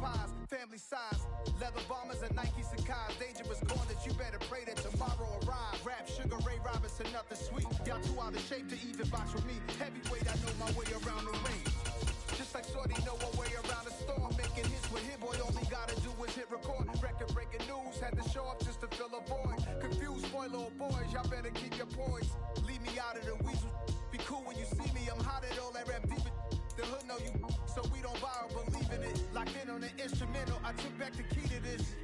pies, family size. Leather bombers and Nike Sakai's. Dangerous corners, you better pray that tomorrow arrives. Rap, Sugar Ray Robinson, nothing sweet. Y'all too out of shape to even box with me. Heavyweight, I know my way around the ring. Just like Shorty know her way around the storm. Making hits with Hit Boy, all he gotta do is hit record. Record breaking news, had to show up just to fill a void. Confused boy, little boys, y'all better keep your poise. Leave me out of the weasel. Be cool when you see me, I'm hot at all that rap deep. The hood know you, so we don't borrow, believe in it. Locked in on the instrumental, I took back the key to this.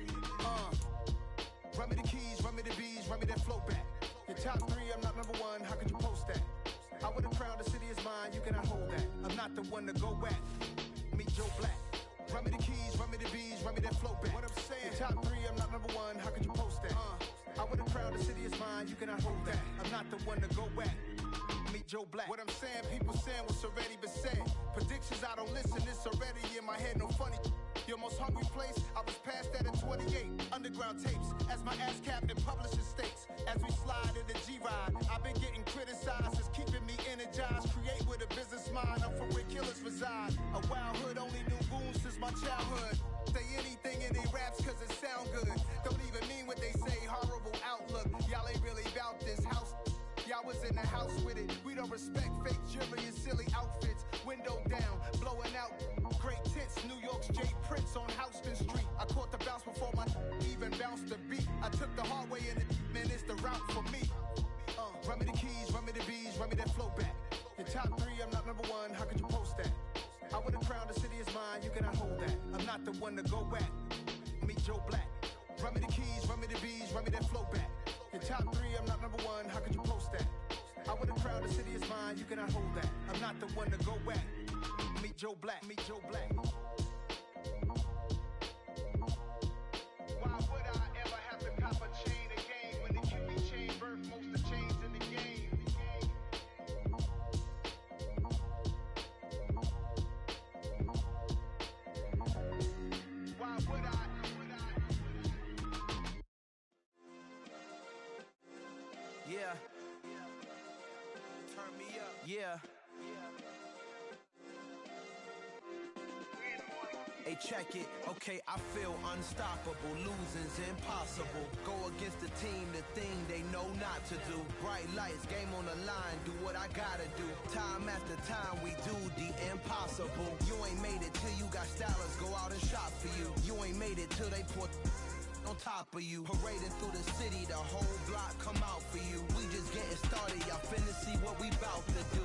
Run me the keys, run me the bees, run me that flow back. Your top three, I'm not number one, how could you post that? I would've crowned the city is mine, you cannot hold that. I'm not the one to go back. Meet Joe Black. Run me the keys, run me the bees, run me that flow back. What I'm saying, your top three, I'm not number one, how could you post that? I would've crowned the city is mine, you cannot hold that. I'm not the one to go back. Meet Joe Black. What I'm saying, people saying what's already been said. Predictions, I don't listen, it's already in my head, no funny. Your most hungry place, I was past that in 28. Underground tapes, as my ass cap in publishing states. As we slide in the G-Ride, I've been getting criticized, it's keeping me energized. Create with a business mind, I'm from where killers reside. A wild hood, only knew goons since my childhood. Say anything in they raps cause it sound good. Don't even mean what they say, horrible outlook. Y'all ain't really about this house. Y'all was in the house with it. We don't respect fake jewelry and silly outfits. Window down, blowing out. Great tits, New York's J. Prince on Houston Street. I caught the bounce before my even bounced the beat. I took the hard way in it, man, it's the route for me. Run me the keys, run me the bees, run me that flow back. Your top three, I'm not number one, how could you post that? I would've crowned the city is mine, you cannot hold that. I'm not the one to go back. Meet Joe Black. Run me the keys, run me the bees, run me that flow back. Your top three, I'm not number one, how could you post that? I would've crowned the city is mine, you cannot hold that. I'm not the one to go back. Meet Joe Black, meet Joe Black. Why would I ever have to cop a chain again when the QB chain birthed most of the chains in the game? Why would I? Yeah. Turn me up. Yeah. Hey, check it. Okay, I feel unstoppable. Losing's impossible. Go against the team, the thing they know not to do. Bright lights, game on the line, do what I gotta do. Time after time, we do the impossible. You ain't made it till you got stylers go out and shop for you. You ain't made it till they put on top of you. Parading through the city, the whole block come out for you. We just getting started, y'all finna see what we bout to do.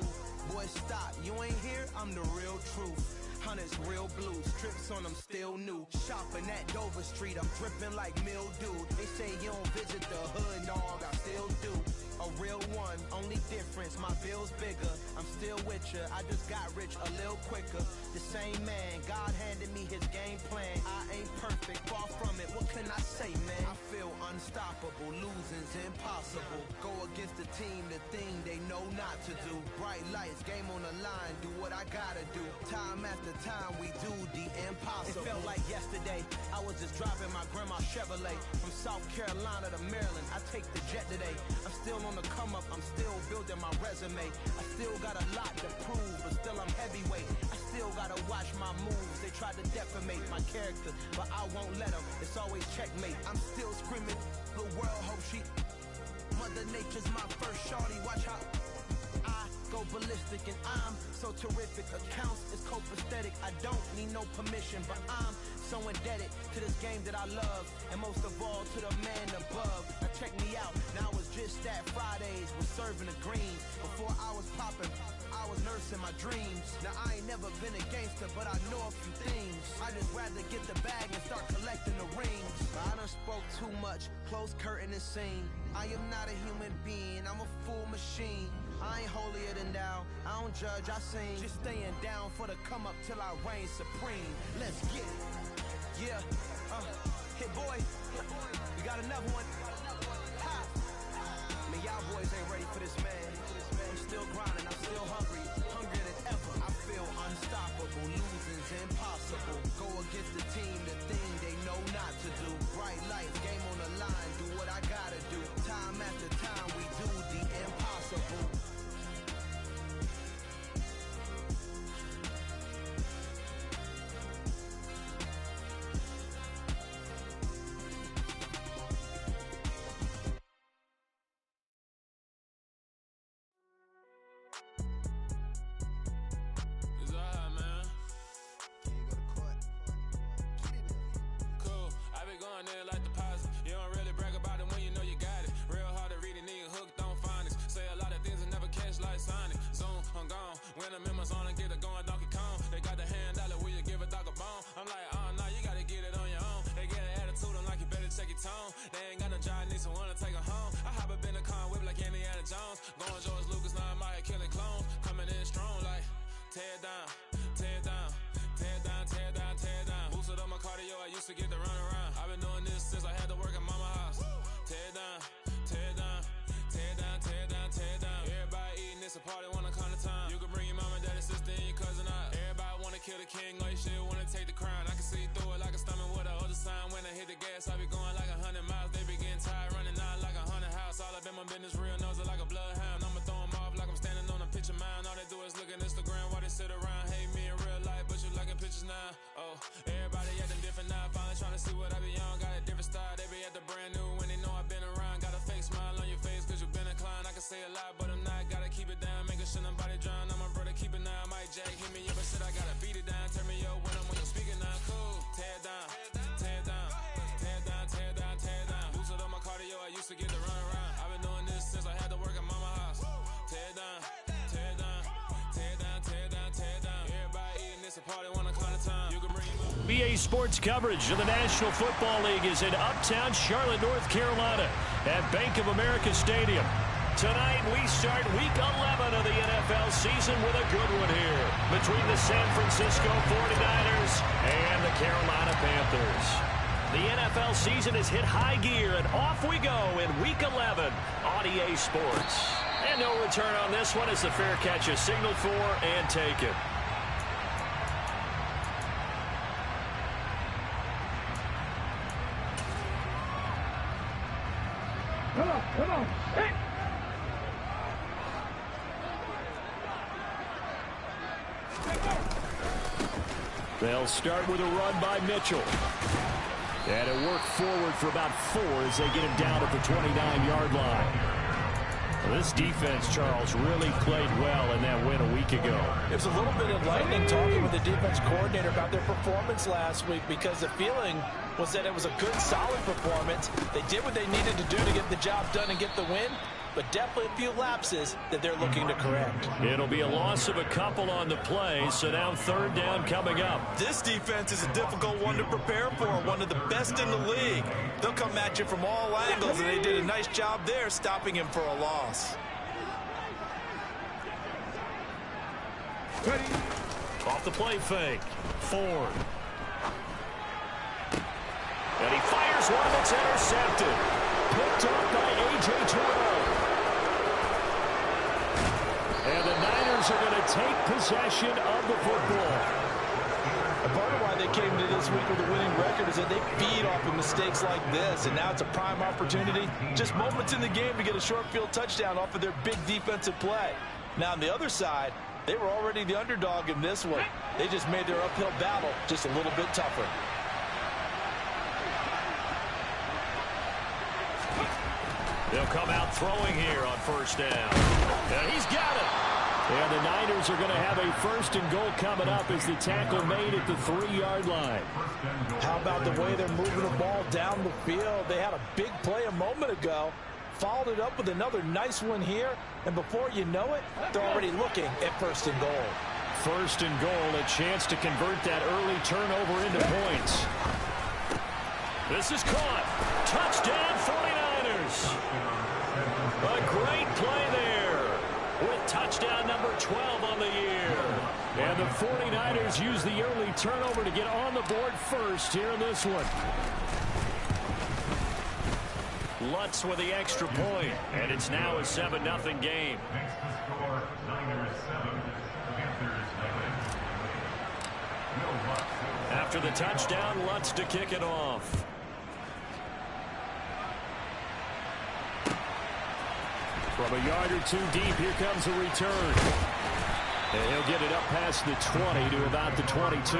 Boy, stop, you ain't here, I'm the real truth. Hunters, real blue, strips on them still new. Shopping at Dover Street, I'm dripping like mildew. They say you don't visit the hood, dog, I still do. A real one, only difference, my bill's bigger. I'm still with ya, I just got rich a little quicker. The same man, God handed me his game plan. I ain't perfect, far from it, what can I say, man? I feel unstoppable, losing's impossible. Go against the team, the thing they know not to do. Bright lights, game on the line, do what I gotta do. Time after time, we do the impossible. It felt like yesterday, I was just driving my grandma's Chevrolet. From South Carolina to Maryland, I take the jet today. I'm still on the come up, I'm still building my resume. I still got a lot to prove, but still I'm heavyweight. I still gotta watch my moves. They try to defamate my character, but I won't let them. It's always checkmate. I'm still screaming, the world hope she. Mother Nature's my first shorty, watch how I go ballistic and I'm so terrific. Accounts is copacetic, I don't need no permission, but I'm so indebted to this game that I love, and most of all to the man above. Now check me out, now it's just that Fridays was serving the green. Before I was popping, I was nursing my dreams. Now I ain't never been a gangster, but I know a few things. I just rather get the bag and start collecting the rings. I done spoke too much, close curtain and scene. I am not a human being, I'm a full machine. I ain't holier than thou, I don't judge, I sing. Just staying down for the come up till I reign supreme. Let's get it. Yeah, hit boy, we got another one. Ha! Man, y'all boys ain't ready for this, man. I'm still grinding, I'm still hungry, hungrier than ever. I feel unstoppable, losing's impossible. Go against the team, the thing they know not to do. Bright lights, game on the line, do what I gotta do. Time after time, we do the impossible. going in like deposit. You don't really brag about it when you know you got it. Real hard to read it, nigga hooked on phonics. Say a lot of things and never catch like Sonic. Zoom, I'm gone. When I'm in my zone and get it going Donkey Kong. They got the hand dollar, will you give a dog a bone? I'm like, oh no, you gotta get it on your own. They get an attitude, I'm like, you better check your tone. They ain't got no job, need someone to take her home. I hop up in the car, whip like Indiana Jones. Going George Lucas, now I'm out here killing clones. Coming in strong like, tear down, tear down, tear down, tear down, tear down. Boosted up my cardio, I used to get to run around. I've been doing this since I had to work at mama house. Tear down, tear down, tear down, tear down, tear down. Everybody eating, it's a party, wanna come to time. You can bring your mama, daddy, sister, and your cousin out. Everybody wanna kill the king, like shit, wanna take the crown. I can see through it like a stomach with a other sign. When I hit the gas, I be going like 100 miles. They be getting tired, running out like 100 house. All up in my business, real nose it like a bloodhound. I'ma throw 'em off like I'm standing on a picture mound. All they do is look at Instagram while they sit around. Hate me in real life, but you liking pictures now. Oh, everybody acting different now. Finally trying to see what I be on. Got a different style, they be at the brand new when they know I've been around. Got a fake smile on your face cause you been inclined. I can say a lot, but I'm not. Gotta keep it down, making sure nobody drown. I'm my brother, keep it now. Mike Jack, hit me up and shit, I gotta beat it down. Turn me up when I'm on your speaker now. Cool, tear down, tear down, tear down, tear down, tear down. Boosted up my cardio, I used to get to run around. I've been doing this since I had to work at mama house. Tear down, tear down, tear down, tear down, tear down. Everybody eating, it's a party, wanna come to time. You can bring BA Sports coverage of the National Football League is in uptown Charlotte, North Carolina at Bank of America Stadium. Tonight we start week 11 of the NFL season with a good one here between the San Francisco 49ers and the Carolina Panthers. The NFL season has hit high gear, and off we go in week 11 on EA Sports. And no return on this one as the fair catch is signaled for and taken. Come on, hey! They'll start with a run by Mitchell. And it worked forward for about 4 as they get him down at the 29-yard line. Well, this defense, Charles, really played well in that win a week ago. It was a little bit enlightening talking with the defense coordinator about their performance last week because the feeling was that it was a good, solid performance. They did what they needed to do to get the job done and get the win, but definitely a few lapses that they're looking to correct. It'll be a loss of a couple on the play, so now third down coming up. This defense is a difficult one to prepare for, one of the best in the league. They'll come at you from all angles, and they did a nice job there stopping him for a loss. Ready? Off the play fake. Ford. And he fires one that's intercepted. Picked up by A.J. Terrell. And the Niners are going to take possession of the football. A part of why they came to this week with a winning record is that they feed off of mistakes like this, and now it's a prime opportunity. Just moments in the game to get a short field touchdown off of their big defensive play. Now on the other side, they were already the underdog in this one. They just made their uphill battle just a little bit tougher. They'll come out throwing here on first down. And he's got it. And the Niners are going to have a first and goal coming up as the tackle made at the 3-yard line. How about the way they're moving the ball down the field? They had a big play a moment ago, followed it up with another nice one here, and before you know it, they're already looking at first and goal. First and goal, a chance to convert that early turnover into points. This is caught. Touchdown 49ers. A great play there with touchdown number 12 on the year. And the 49ers use the early turnover to get on the board first here in this one. Lutz with the extra point, and it's now a 7-0 game. After the touchdown, Lutz to kick it off. From a yard or two deep, here comes a return. And he'll get it up past the 20 to about the 22.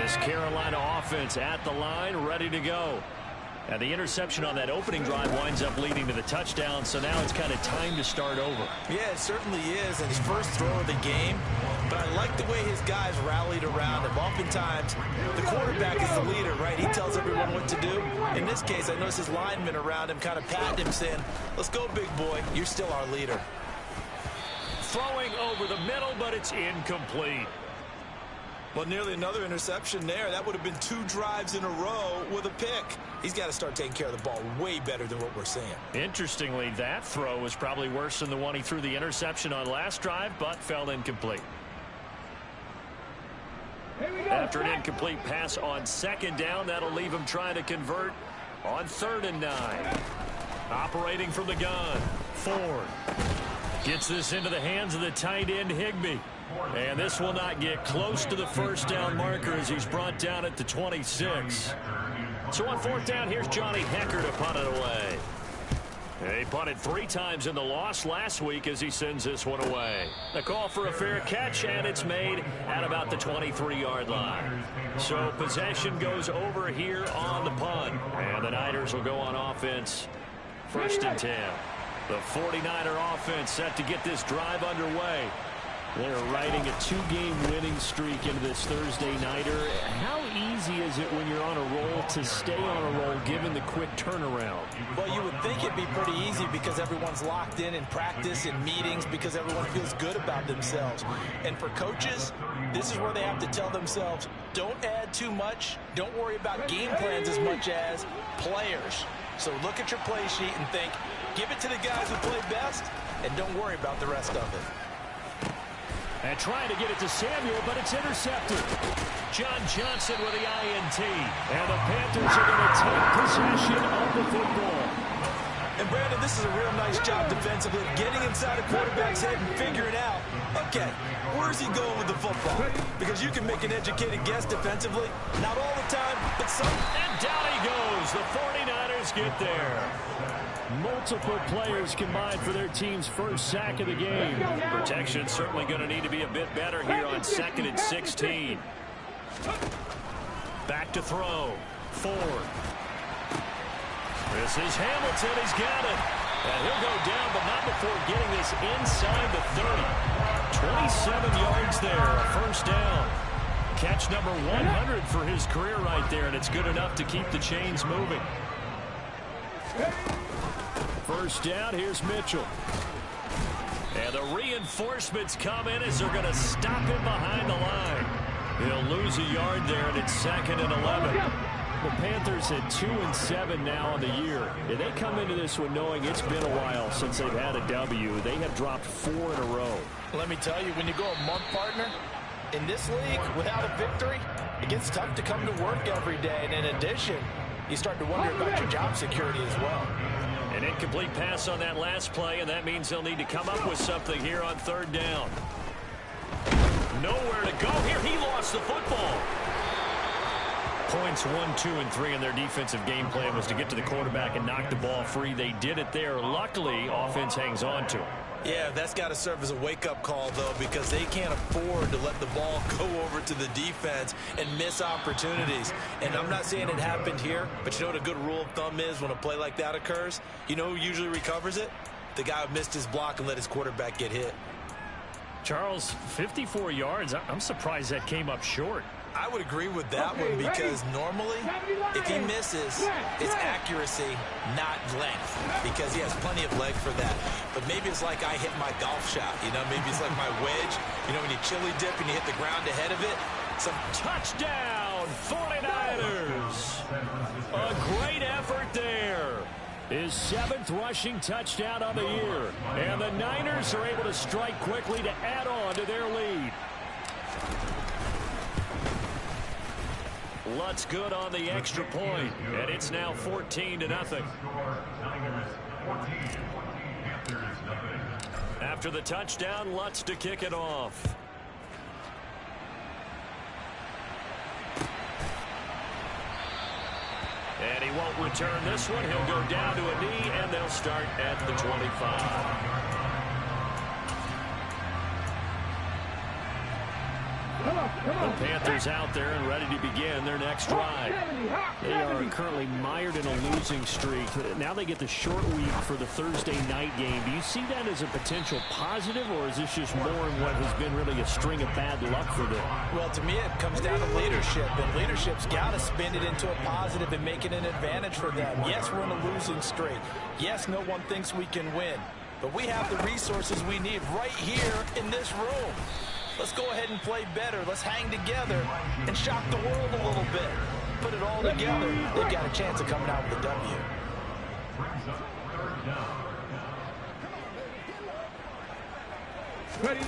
This Carolina offense at the line, ready to go. And the interception on that opening drive winds up leading to the touchdown, so now it's kind of time to start over. Yeah, it certainly is. And his first throw of the game, but I like the way his guys rallied around him. Oftentimes, the quarterback is the leader, right? He tells everyone what to do. In this case, I noticed his linemen around him kind of patting him, saying, let's go, big boy. You're still our leader. Throwing over the middle, but it's incomplete. Well, nearly another interception there. That would have been 2 drives in a row with a pick. He's got to start taking care of the ball way better than what we're seeing. Interestingly, that throw was probably worse than the one he threw the interception on last drive, but fell incomplete. After an incomplete pass on 2nd down, that'll leave him trying to convert on 3rd and 9. Operating from the gun, Ford gets this into the hands of the tight end Higbee. And this will not get close to the 1st down marker as he's brought down at the 26. So on 4th down, here's Johnny Hecker to punt it away. He punted 3 times in the loss last week as he sends this one away. A call for a fair catch, and it's made at about the 23-yard line. So possession goes over here on the punt. And the Niners will go on offense, 1st and 10. The 49er offense set to get this drive underway. They're riding a 2-game winning streak into this Thursday nighter. How easy is it when you're on a roll to stay on a roll given the quick turnaround? Well, you would think it'd be pretty easy because everyone's locked in practice and meetings because everyone feels good about themselves. And for coaches, this is where they have to tell themselves, don't add too much. Don't worry about game plans as much as players. So look at your play sheet and think, give it to the guys who play best, and don't worry about the rest of it. And trying to get it to Samuel, but it's intercepted. John Johnson with the INT. And the Panthers are going to take possession of the football. And Brandon, this is a real nice job defensively, getting inside a quarterback's head and figuring out, okay, where's he going with the football? Because you can make an educated guess defensively. Not all the time, but some. And down he goes. The 49ers get there. Multiple players combined for their team's 1st sack of the game. Protection certainly going to need to be a bit better here on 2nd and 16. Back to throw. Ford. This is Hamilton. He's got it. And he'll go down, but not before getting this inside the 30. 27 yards there, a 1st down. Catch number 100 for his career right there, and it's good enough to keep the chains moving. 1st down, here's Mitchell. And the reinforcements come in as they're going to stop him behind the line. He'll lose a yard there, and it's 2nd and 11. The Panthers at 2-7 now on the year. And they come into this one knowing it's been a while since they've had a W. They have dropped 4 in a row. Let me tell you, when you go a month, partner, in this league, without a victory, it gets tough to come to work every day. And in addition, you start to wonder about your job security as well. An incomplete pass on that last play, and that means they'll need to come up with something here on 3rd down. Nowhere to go here. He lost the football. Points 1, 2, and 3 in their defensive game plan was to get to the quarterback and knock the ball free. They did it there. Luckily, offense hangs on to it. Yeah, that's got to serve as a wake-up call, though, because they can't afford to let the ball go over to the defense and miss opportunities. And I'm not saying it happened here, but you know what a good rule of thumb is when a play like that occurs? You know who usually recovers it? The guy who missed his block and let his quarterback get hit. Charles, 54 yards. I'm surprised that came up short. I would agree with that one because normally, if he misses, it's accuracy, not length, because he has plenty of leg for that. But maybe it's like I hit my golf shot, you know? Maybe it's like my wedge, you know, when you chili dip and you hit the ground ahead of it. Some touchdown, 49ers. A great effort there. His 7th rushing touchdown on the year. And the Niners are able to strike quickly to add on to their lead. Lutz good on the extra point, and it's now 14-0. After the touchdown, Lutz to kick it off. And he won't return this one. He'll go down to a knee, and they'll start at the 25. The Panthers out there and ready to begin their next drive. They are currently mired in a losing streak. Now they get the short week for the Thursday night game. Do you see that as a potential positive, or is this just more in what has been really a string of bad luck for them? Well, to me, it comes down to leadership, and leadership's got to spin it into a positive and make it an advantage for them. Yes, we're in a losing streak. Yes, no one thinks we can win, but we have the resources we need right here in this room. Let's go ahead and play better. Let's hang together and shock the world a little bit. Put it all together. They've got a chance of coming out with a W. Ready.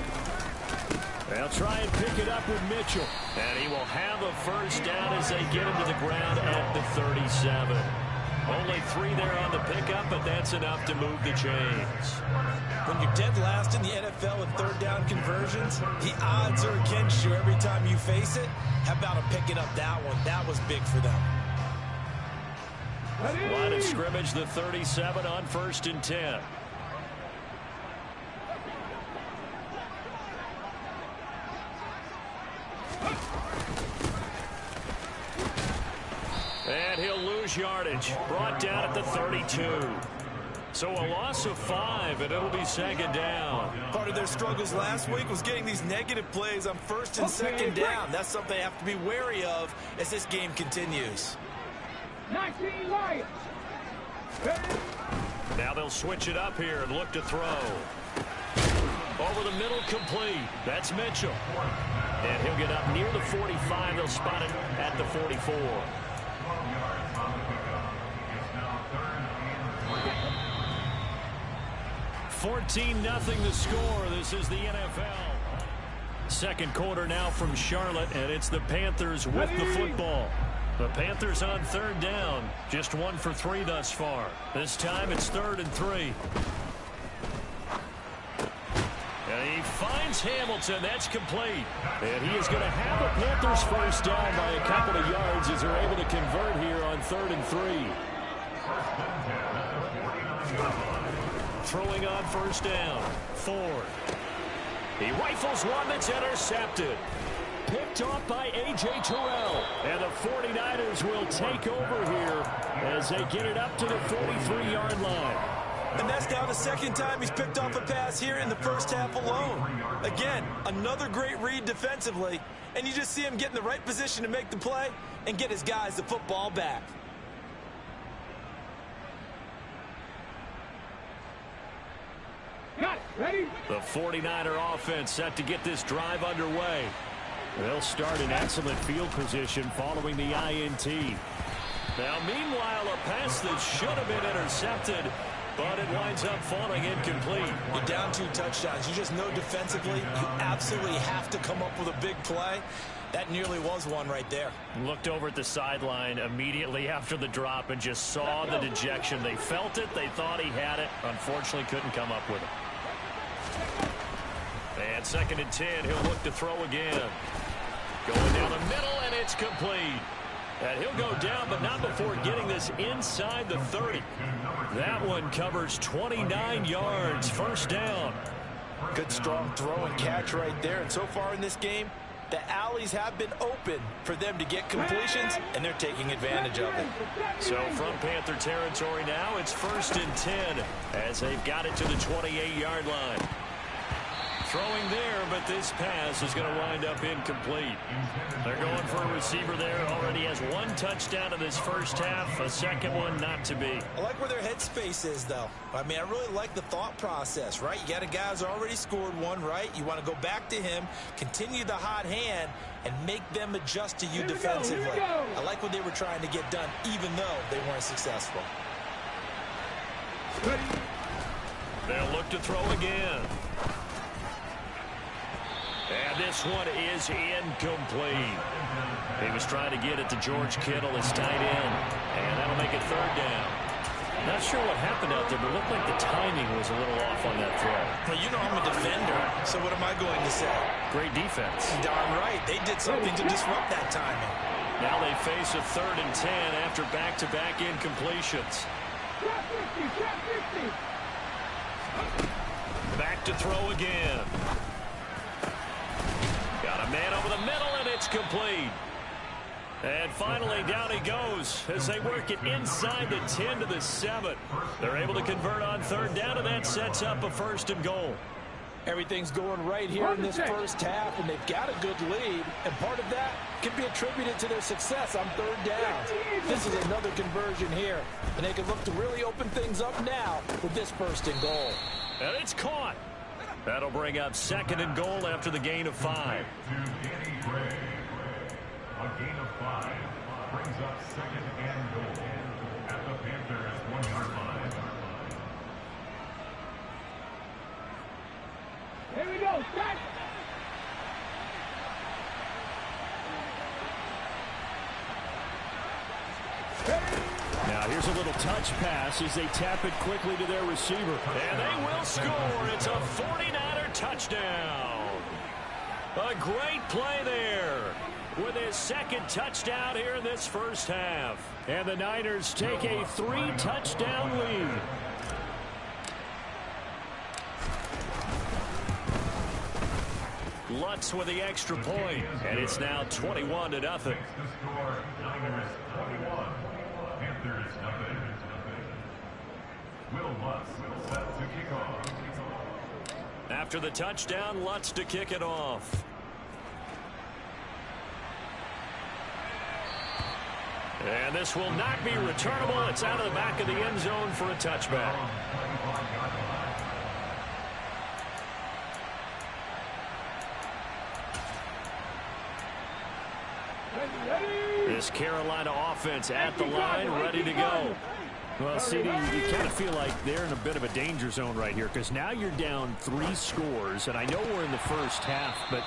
They'll try and pick it up with Mitchell. And he will have a first down as they get him to the ground at the 37. Only 3 there on the pickup, but that's enough to move the chains. When you're dead last in the NFL in third down conversions, the odds are against you every time you face it. How about him picking up that one? That was big for them. Line of scrimmage, the 37 on 1st and 10. And he'll lose yardage. Brought down at the 32. So a loss of 5, and it'll be 2nd down. Part of their struggles last week was getting these negative plays on 1st and 2nd down. That's something they have to be wary of as this game continues. 19 Lions. Now they'll switch it up here and look to throw. Over the middle, complete. That's Mitchell. And he'll get up near the 45. They'll spot it at the 44. 14-0 the score. This is the NFL. Second quarter now from Charlotte, and it's the Panthers with the football. The Panthers on 3rd down. Just 1 for 3 thus far. This time it's 3rd and 3. And he finds Hamilton. That's complete. And he is going to have a Panthers first down by a couple of yards as they're able to convert here on 3rd and 3. Throwing on 1st down. Ford. He rifles one that's intercepted. Picked off by A.J. Terrell. And the 49ers will take over here as they get it up to the 43-yard line. And that's now the 2nd time he's picked off a pass here in the first half alone. Again, another great read defensively. And you just see him get in the right position to make the play and get his guys the football back. Ready? The 49er offense set to get this drive underway. They'll start in excellent field position following the INT. Now, meanwhile, a pass that should have been intercepted, but it winds up falling incomplete. You're down 2 touchdowns. You just know defensively you absolutely have to come up with a big play. That nearly was one right there. Looked over at the sideline immediately after the drop and just saw the dejection. They felt it. They thought he had it. Unfortunately, couldn't come up with it. And 2nd and 10, he'll look to throw again. Going down the middle, and it's complete. And he'll go down, but not before getting this inside the 30. That one covers 29 yards. First down. Good, strong throw and catch right there. And so far in this game, the alleys have been open for them to get completions, and they're taking advantage of it. So from Panther territory now, it's 1st and 10 as they've got it to the 28-yard line. Throwing there, but this pass is going to wind up incomplete. They're going for a receiver there. Already has 1 touchdown in this first half. A second one not to be. I like where their headspace is, though. I mean, I really like the thought process, right? You got a guy who's already scored 1, right? You want to go back to him, continue the hot hand, and make them adjust to you defensively. I like what they were trying to get done, even though they weren't successful. They'll look to throw again. And this one is incomplete. He was trying to get it to George Kittle, his tight end. And that'll make it 3rd down. Not sure what happened out there, but it looked like the timing was a little off on that throw. Well, you know I'm a defender, so what am I going to say? Great defense. Darn right. They did something to disrupt that timing. Now they face a 3rd and 10 after back-to-back incompletions. Back to throw again. Got a man over the middle, and it's complete. And finally, down he goes as they work it inside the 10 to the 7. They're able to convert on third down, and that sets up a 1st and goal. Everything's going right here in this first half, and they've got a good lead, and part of that can be attributed to their success on third down. This is another conversion here, and they can look to really open things up now with this 1st and goal. And it's caught. That'll bring up 2nd and goal after the gain of 5. A gain of 5 brings up 2nd and goal at the Panthers' 1-yard line. Here we go, start. Now here's a little touch pass as they tap it quickly to their receiver. And they will score. It's a 49er touchdown. A great play there with his 2nd touchdown here in this first half. And the Niners take a 3-touchdown lead. Lutz with the extra point, and it's now 21-0. The score, Niners 21, Panthers nothing. Will Lutz set to kick off. After the touchdown, Lutz to kick it off. And this will not be returnable. It's out of the back of the end zone for a touchback. This Carolina offense at the line, ready to go. Well, CD, you kind of feel like they're in a bit of a danger zone right here because now you're down 3 scores, and I know we're in the first half, but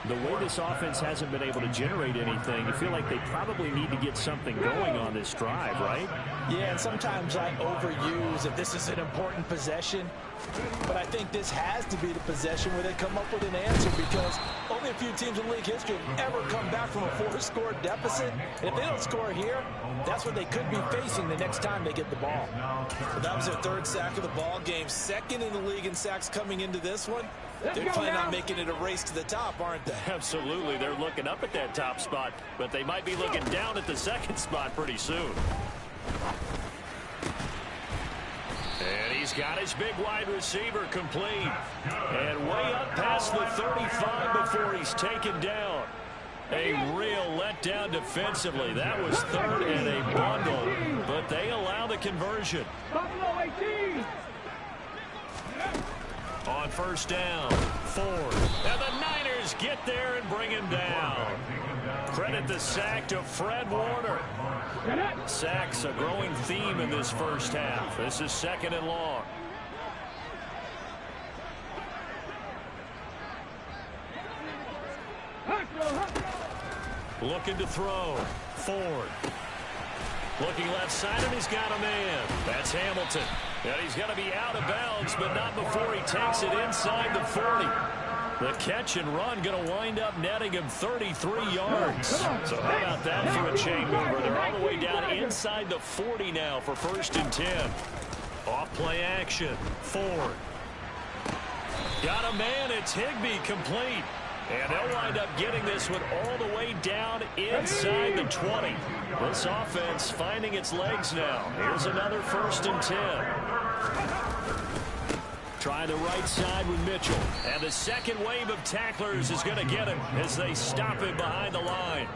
the way this offense hasn't been able to generate anything, you feel like they probably need to get something going on this drive, right? Yeah, and sometimes I overuse that this is an important possession, but I think this has to be the possession where they come up with an answer because only a few teams in league history have ever come back from a 4-score deficit. And if they don't score here, that's what they could be facing the next time they get the ball. Well, that was their 3rd sack of the ball game. 2nd in the league in sacks coming into this one. They're planning on making it a race to the top, aren't they? Absolutely. They're looking up at that top spot, but they might be looking down at the 2nd spot pretty soon. And he's got his big wide receiver complete. And way up past the 35 before he's taken down. A real letdown defensively. That was 3rd and a bundle, but they allow the conversion. Buffalo 18. On 1st down, Ford. And the Niners get there and bring him down. Credit the sack to Fred Warner. Sacks a growing theme in this first half. This is 2nd and long. Looking to throw. Ford. Looking left side, and he's got a man. That's Hamilton. And he's going to be out of bounds, but not before he takes it inside the 40. The catch and run going to wind up netting him 33 yards. So how about that for a chain mover? They're all the way down inside the 40 now for 1st and 10. Off play action. Ford. Got a man. It's Higbee complete. And they'll wind up getting this one all the way down inside the 20. This offense finding its legs now. Here's another 1st and 10. Try the right side with Mitchell. And the 2nd wave of tacklers is going to get him as they stop him behind the line.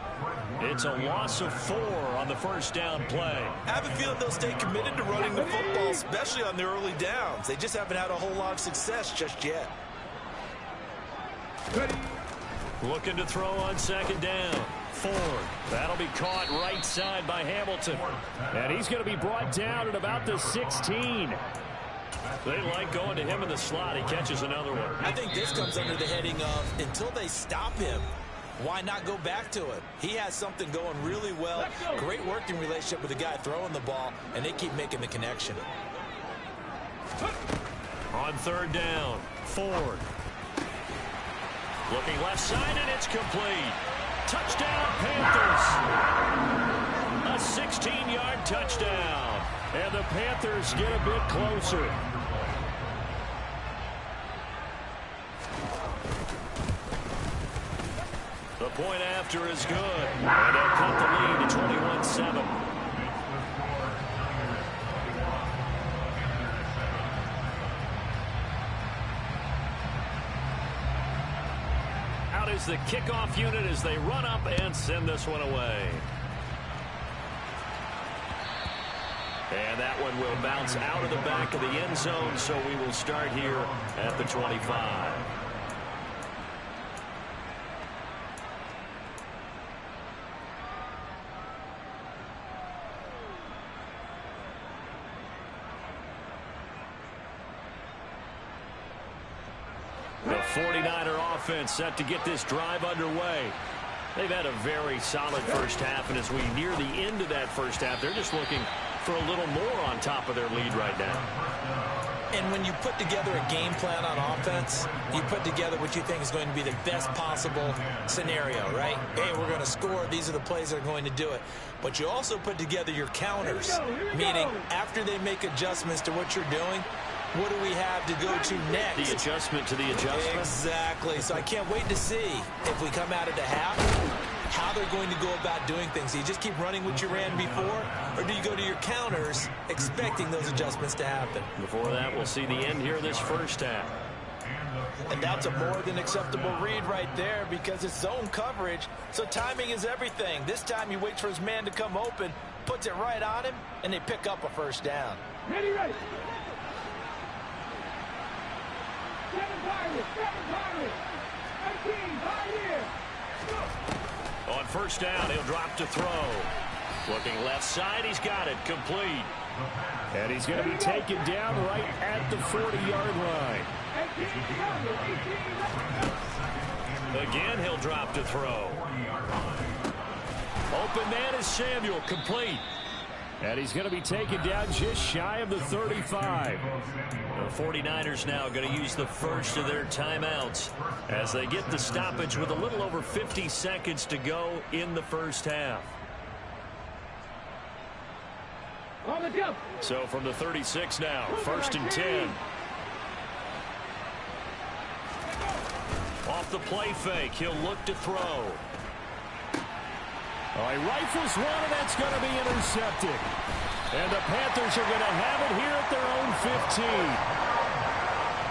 It's a loss of 4 on the 1st down play. I have a feeling they'll stay committed to running the football, especially on the early downs. They just haven't had a whole lot of success just yet. Looking to throw on 2nd down. Ford. That'll be caught right side by Hamilton. And he's going to be brought down at about the 16. They like going to him in the slot. He catches another one. I think this comes under the heading of until they stop him, why not go back to it? He has something going really well. Great working relationship with the guy throwing the ball, and they keep making the connection. On 3rd down, Ford. Looking left side, and it's complete. Touchdown, Panthers. A 16-yard touchdown. And the Panthers get a bit closer. The point after is good. And they'll cut the lead to 21-7. Out is the kickoff unit as they run up and send this one away. And that one will bounce out of the back of the end zone, so we will start here at the 25. The 49er offense set to get this drive underway. They've had a very solid first half, and as we near the end of that first half, they're just looking for a little more on top of their lead right now. And when you put together a game plan on offense, you put together what you think is going to be the best possible scenario, right? Hey, we're going to score. These are the plays that are going to do it. But you also put together your counters, meaning after they make adjustments to what you're doing, what do we have to go to next? The adjustment to the adjustment? Exactly. So I can't wait to see if we come out of the half, how they're going to go about doing things. Do you just keep running what you ran before, or do you go to your counters expecting those adjustments to happen? Before that, we'll see the end here of this first half. And that's a more than acceptable read right there because it's zone coverage, so timing is everything. This time he waits for his man to come open, puts it right on him, and they pick up a first down. Ready. 7 Pirates. 19, Pioneer. On first down, he'll drop to throw. Looking left side, he's got it, complete. And he's going to be taken down right at the 40-yard line. Again, he'll drop to throw. Open man is Samuel, complete. And he's going to be taken down just shy of the 35. The 49ers now going to use the first of their timeouts as they get the stoppage with a little over 50 seconds to go in the first half. So from the 36 now, 1st and 10. Off the play fake, he'll look to throw. Oh, he rifles one, and that's going to be intercepted. And the Panthers are going to have it here at their own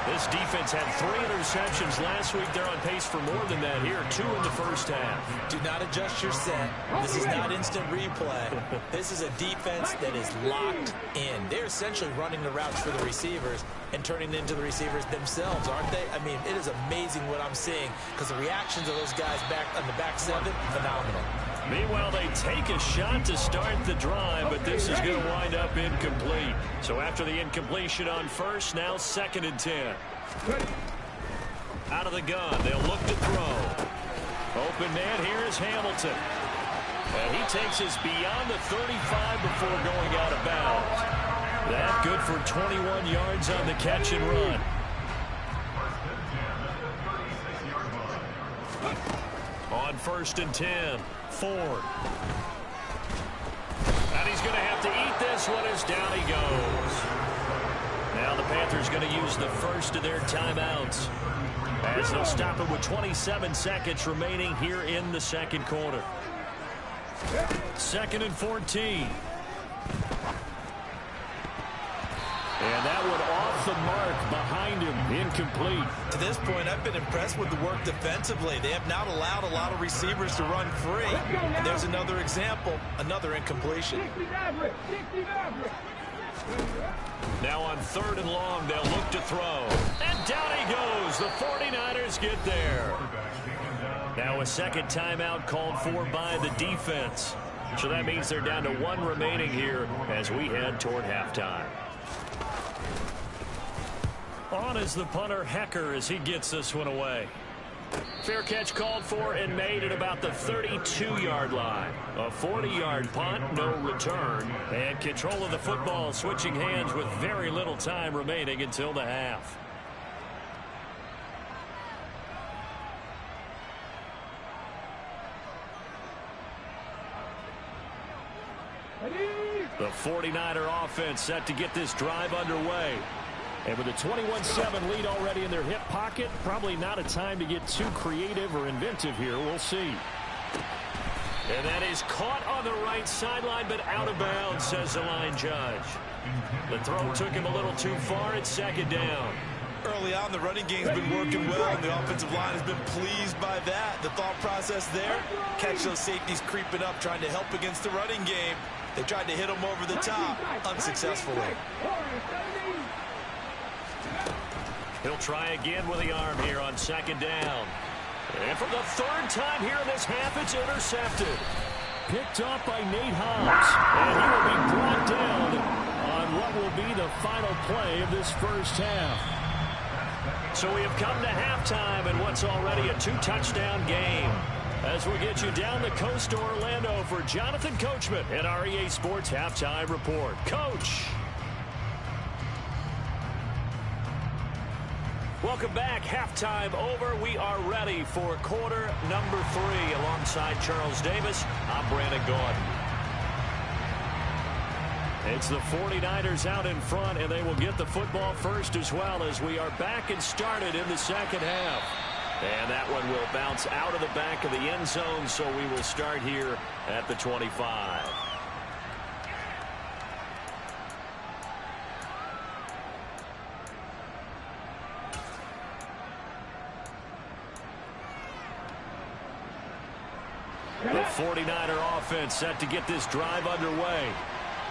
15. This defense had 3 interceptions last week. They're on pace for more than that here. 2 in the first half. Do not adjust your set. This is not instant replay. This is a defense that is locked in. They're essentially running the routes for the receivers and turning it into the receivers themselves, aren't they? I mean, it is amazing what I'm seeing because the reactions of those guys back on the back 7, phenomenal. Meanwhile, they take a shot to start the drive, but this is going to wind up incomplete. So after the incompletion on first, now 2nd and 10. Out of the gun, they'll look to throw. Open man, here is Hamilton. And he takes us beyond the 35 before going out of bounds. That good for 21 yards on the catch and run. On 1st and 10. Ford. And he's going to have to eat this one as down he goes. Now the Panthers going to use the first of their timeouts as they'll stop it with 27 seconds remaining here in the second quarter. 2nd and 14. And that one off the mark behind him, incomplete. To this point, I've been impressed with the work defensively. They have not allowed a lot of receivers to run free. And there's another example, another incompletion. Now on 3rd and long, they'll look to throw. And down he goes. The 49ers get there. Now a second timeout called for by the defense. So that means they're down to 1 remaining here as we head toward halftime. On is the punter, Hecker, as he gets this one away. Fair catch called for and made at about the 32-yard line. A 40-yard punt, no return. And control of the football switching hands with very little time remaining until the half. The 49er offense set to get this drive underway. And with a 21-7 lead already in their hip pocket, probably not a time to get too creative or inventive here. We'll see. And that is caught on the right sideline, but out of bounds, says the line judge. The throw took him a little too far. It's second down. Early on, the running game's been working well, and the offensive line has been pleased by that. The thought process there, catch those safeties creeping up, trying to help against the running game. They tried to hit him over the top, unsuccessfully. He'll try again with the arm here on second down. And for the third time here in this half, it's intercepted. Picked off by Nate Hobbs. And he will be brought down on what will be the final play of this first half. So we have come to halftime in what's already a 2-touchdown game. As we get you down the coast to Orlando for Jonathan Coachman at our EA Sports Halftime Report. Coach. Welcome back. Halftime over. We are ready for quarter number 3. Alongside Charles Davis, I'm Brandon Gordon. It's the 49ers out in front, and they will get the football first as well as we are back and started in the second half. And that one will bounce out of the back of the end zone, so we will start here at the 25. The 49er offense set to get this drive underway.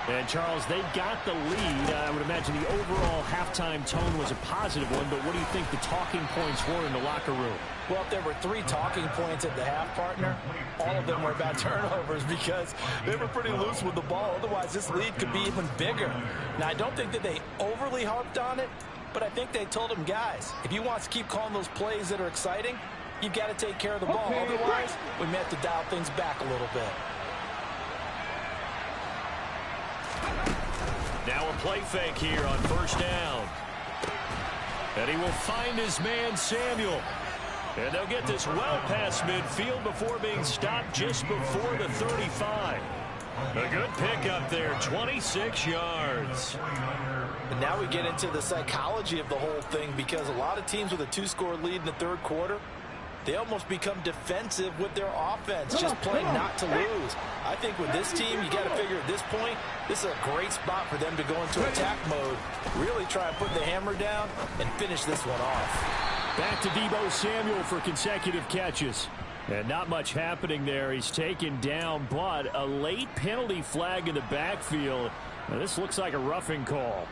And, Charles, they got the lead. I would imagine the overall halftime tone was a positive one, but what do you think the talking points were in the locker room? Well, if there were 3 talking points at the half, partner, all of them were about turnovers because they were pretty loose with the ball. Otherwise, this lead could be even bigger. Now, I don't think that they overly harped on it, but I think they told them, guys, if you want to keep calling those plays that are exciting, you've got to take care of the ball. Otherwise, we may have to dial things back a little bit. Now a play fake here on first down. And he will find his man, Samuel. And they'll get this well past midfield before being stopped just before the 35. A good pickup there, 26 yards. And now we get into the psychology of the whole thing because a lot of teams with a 2-score lead in the third quarter, they almost become defensive with their offense, just playing not to lose. I think with this team, you got to figure at this point, this is a great spot for them to go into attack mode, really try and put the hammer down and finish this one off. Back to Deebo Samuel for consecutive catches. And not much happening there. He's taken down, but a late penalty flag in the backfield. Now, this looks like a roughing call.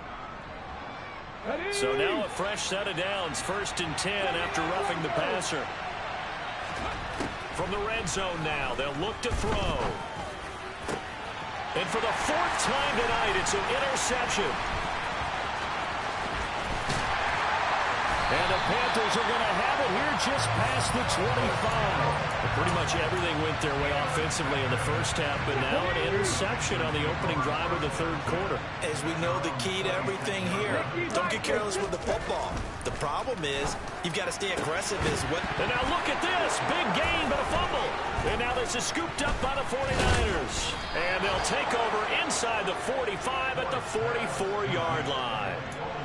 So now a fresh set of downs, 1st and 10 after roughing the passer. From the red zone now, they'll look to throw. And for the 4th time tonight, it's an interception. And the Panthers are going to have it here just past the 25. Pretty much everything went their way offensively in the first half, but now an interception on the opening drive of the third quarter. As we know, the key to everything here, don't get careless with the football. The problem is you've got to stay aggressive as well. And now look at this. Big gain, but a fumble. And now this is scooped up by the 49ers. And they'll take over inside the 45 at the 44-yard line.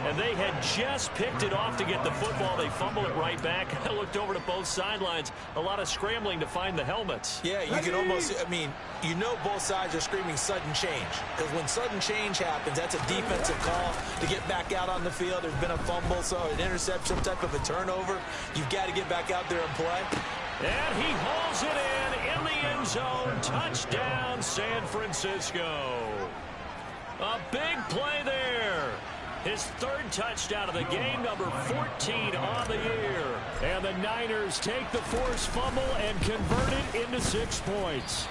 And they had just picked it off to get the football. They fumble it right back. I looked over to both sidelines. A lot of scrambling to find the helmets. Yeah, you can almost, I mean, you know both sides are screaming sudden change. Because when sudden change happens, that's a defensive call to get back out on the field. There's been a fumble, so an interception, some type of a turnover. You've got to get back out there and play. And he hauls it in the end zone. Touchdown, San Francisco. A big play there. His 3rd touchdown of the game, number 14 on the year. And the Niners take the forced fumble and convert it into 6 points.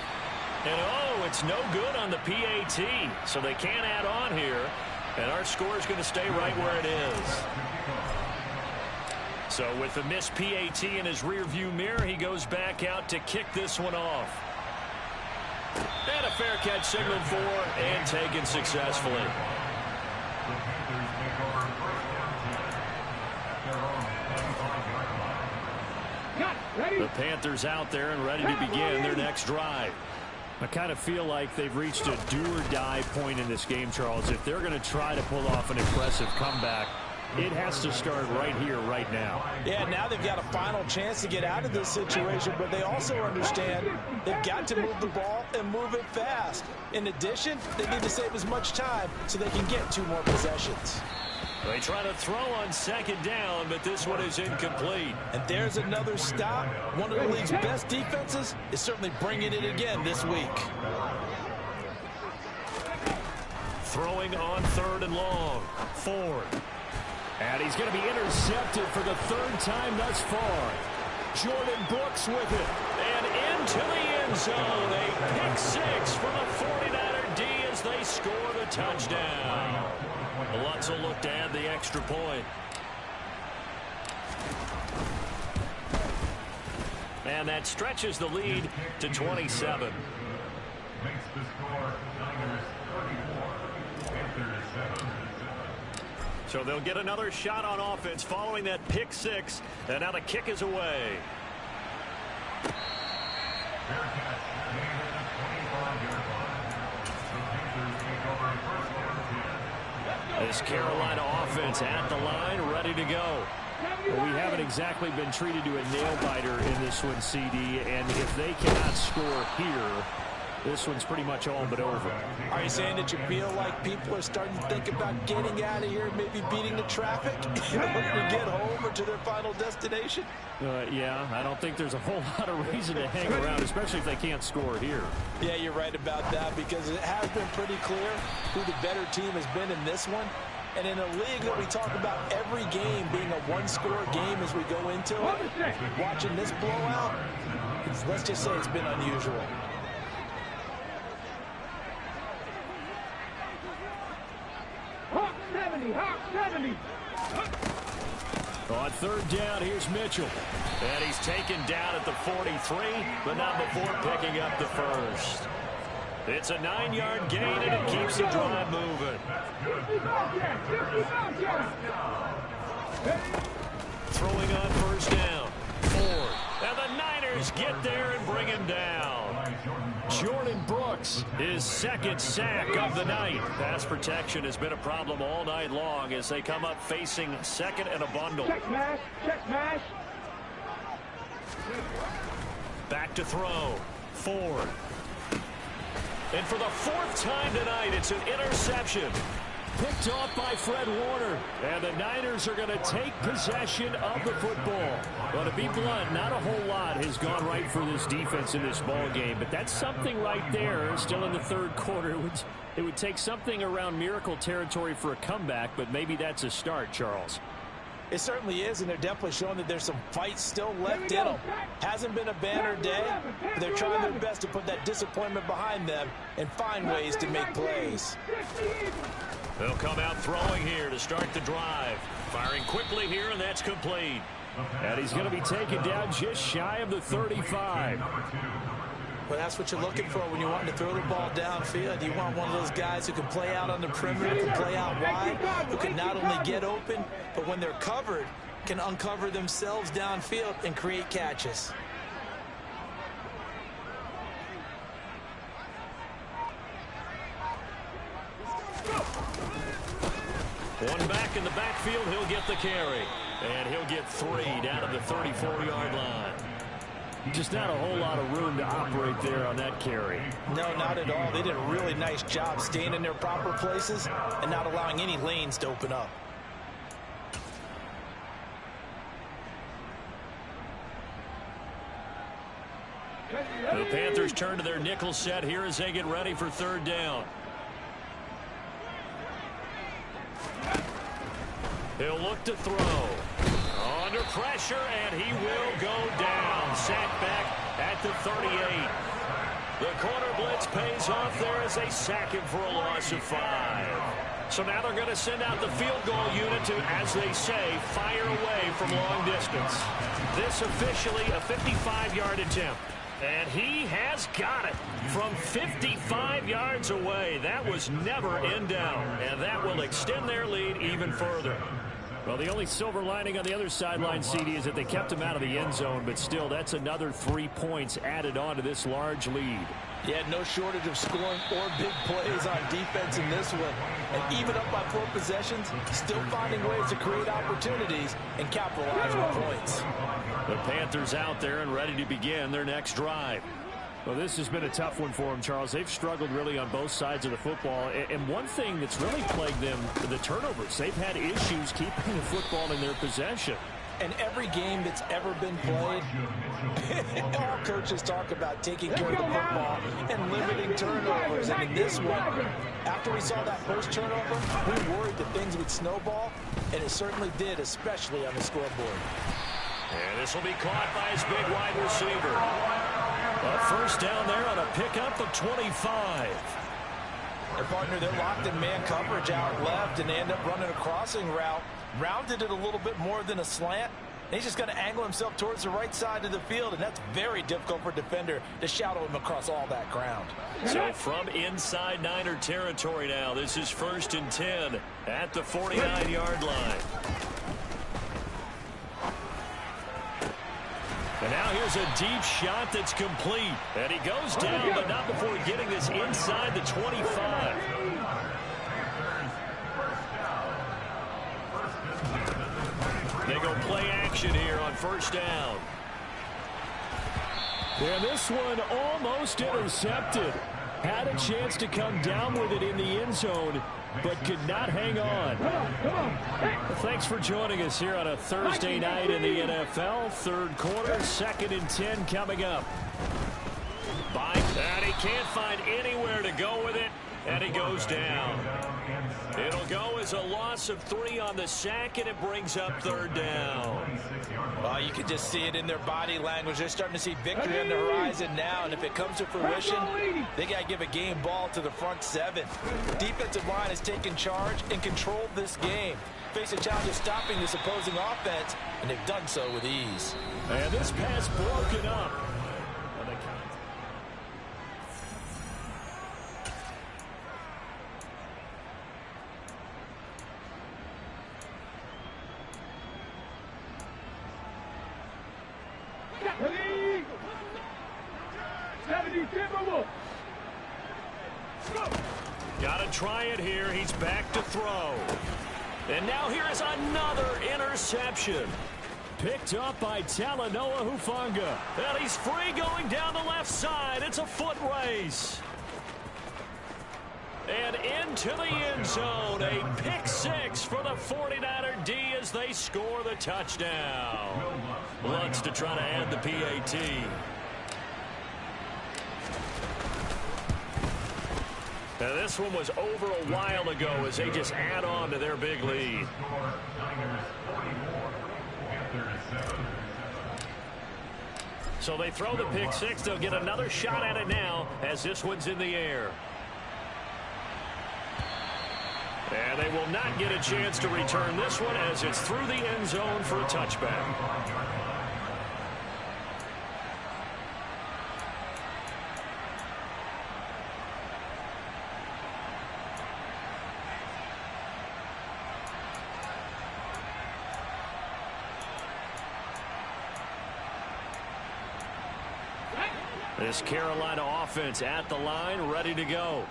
And, oh, it's no good on the PAT, so they can't add on here. And our score is going to stay right where it is. So with the missed PAT in his rearview mirror, he goes back out to kick this one off. And a fair catch signaled for and taken successfully. The Panthers out there and ready to begin their next drive. I kind of feel like they've reached a do-or-die point in this game, Charles. If they're going to try to pull off an impressive comeback, it has to start right here, right now. Yeah, now they've got a final chance to get out of this situation, but they also understand they've got to move the ball and move it fast. In addition, they need to save as much time so they can get 2 more possessions. They try to throw on second down, but this one is incomplete. And there's another stop. One of the league's best defenses is certainly bringing it again this week. Throwing on 3rd and long. Ford. And he's going to be intercepted for the 3rd time thus far. Jordan Brooks with it. And into the end zone. A pick 6 for the 49er D as they score the touchdown. Lutz will look to add the extra point. And that stretches the lead to 27. Makes the score Niners 34, Panthers 7. So they'll get another shot on offense following that pick 6. And now the kick is away. Fair catch, made at the 25-yard line. The Panthers take over first and 10. This Carolina offense at the line, ready to go. Well, we haven't exactly been treated to a nail-biter in this one, CD, and if they cannot score here, this one's pretty much all but over. Are you saying that you feel like people are starting to think about getting out of here, maybe beating the traffic in order to get home or to their final destination? Yeah, I don't think there's a whole lot of reason to hang around, especially if they can't score here. Yeah, you're right about that, because it has been pretty clear who the better team has been in this one. And in a league that we talk about every game being a one-score game as we go into it, watching this blowout, let's just say it's been unusual. Hawk 70, Hawk 70. On 3rd down, here's Mitchell. And he's taken down at the 43, but not before picking up the first. It's a 9-yard gain, and it keeps the drive moving. Throwing on 1st down. Ford. And the Niners get there and bring him down. Jordan Brooks, his 2nd sack of the night. Pass protection has been a problem all night long as they come up facing 2nd and a bundle. Check mash, check mash. Back to throw. Ford. And for the 4th time tonight, it's an interception. picked off by Fred Warner. And the Niners are going to take possession of the football. Well, to be blunt, not a whole lot has gone right for this defense in this ball game, but that's something right there. Still in the third quarter. It would take something around miracle territory for a comeback, but maybe that's a start, Charles. It certainly is, and they're definitely showing that there's some fight still left in them. Hasn't been a banner day, but they're trying their best to put that disappointment behind them and find ways to make plays. They'll come out throwing here to start the drive. Firing quickly here, and that's complete. And he's going to be taken down just shy of the 35. Well, that's what you're looking for when you want to throw the ball downfield. You want one of those guys who can play out on the perimeter, can play out wide, who can not only get open, but when they're covered, can uncover themselves downfield and create catches. One back in the backfield, he'll get the carry. And he'll get 3 down at the 34-yard line. Just not a whole lot of room to operate there on that carry. No, not at all. They did a really nice job staying in their proper places and not allowing any lanes to open up. The Panthers turn to their nickel set here as they get ready for third down. He'll look to throw. Under pressure, and he will go down. Sacked back at the 38. The corner blitz pays off there as they sack him for a loss of 5. So now they're going to send out the field goal unit to, as they say, fire away from long distance. This officially a 55-yard attempt. And he has got it from 55 yards away. That was never in doubt, and that will extend their lead even further. Well, the only silver lining on the other sideline, CD, is that they kept him out of the end zone, but still, that's another 3 points added on to this large lead. Yeah, no shortage of scoring or big plays on defense in this one. And even up by 4 possessions, still finding ways to create opportunities and capitalize on points. The Panthers out there and ready to begin their next drive. Well, this has been a tough one for them, Charles. They've struggled really on both sides of the football. And one thing that's really plagued them, the turnovers. They've had issues keeping the football in their possession. And every game that's ever been played, all coaches talk about taking care of the football and limiting turnovers. And in this one, after we saw that first turnover, we worried that things would snowball, and it certainly did, especially on the scoreboard. And this will be caught by his big wide receiver. A first down there on a pickup of 25. Their partner, they're locked in man coverage out left, and they end up running a crossing route. Rounded it a little bit more than a slant. And he's just going to angle himself towards the right side of the field, and that's very difficult for a defender to shadow him across all that ground. So from inside Niner territory now, this is 1st and 10 at the 49-yard line. And now here's a deep shot that's complete. And he goes down, but not before getting this inside the 25. They go play action here on 1st down. Yeah, this one almost intercepted. Had a chance to come down with it in the end zone, but could not hang on. Well, thanks for joining us here on a Thursday night in the NFL. 3rd quarter, 2nd and 10 coming up. And he can't find anywhere to go with it, and he goes down. It'll go as a loss of 3 on the sack, and it brings up 3rd down. Well, you can just see it in their body language. They're starting to see victory on the horizon now, and if it comes to fruition, they got to give a game ball to the front 7. Defensive line has taken charge and controlled this game. Face a challenge of stopping this opposing offense, and they've done so with ease. And this pass broken up. Got to try it here. He's back to throw. And now here is another interception. Picked up by Talanoa Hufanga. And he's free going down the left side. It's a foot race. And into the end zone. A pick 6 for the 49er D as they score the touchdown. Lutz to try to add the PAT. Now this one was over a while ago as they just add on to their big lead. So they throw the pick 6. They'll get another shot at it now as this one's in the air. And they will not get a chance to return this one as it's through the end zone for a touchback. This Carolina offense at the line, ready to go.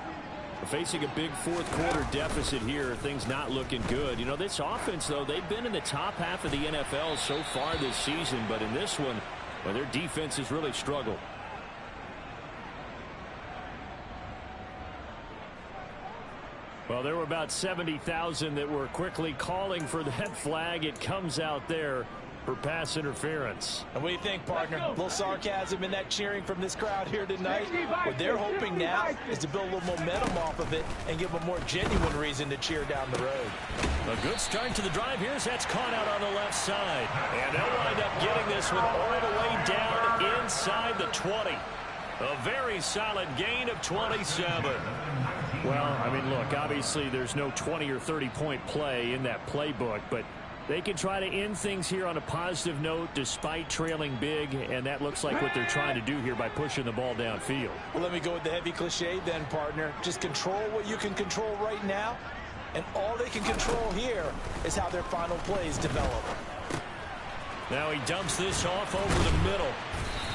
We're facing a big 4th quarter deficit here. Things not looking good. You know, this offense, though, they've been in the top half of the NFL so far this season. But in this one, well, their defense has really struggled. Well, there were about 70,000 that were quickly calling for that flag. It comes out there for pass interference. And what do you think, partner? A little sarcasm in that cheering from this crowd here tonight. What they're hoping now is to build a little momentum off of it and give a more genuine reason to cheer down the road. A good start to the drive here as that's caught out on the left side. And they'll wind up getting this one all the way down inside the 20. A very solid gain of 27. Well, I mean, look, obviously there's no 20 or 30-point play in that playbook, but they can try to end things here on a positive note despite trailing big, and that looks like what they're trying to do here by pushing the ball downfield. Well, let me go with the heavy cliche then, partner. Just control what you can control right now, and all they can control here is how their final plays develop. Now he dumps this off over the middle.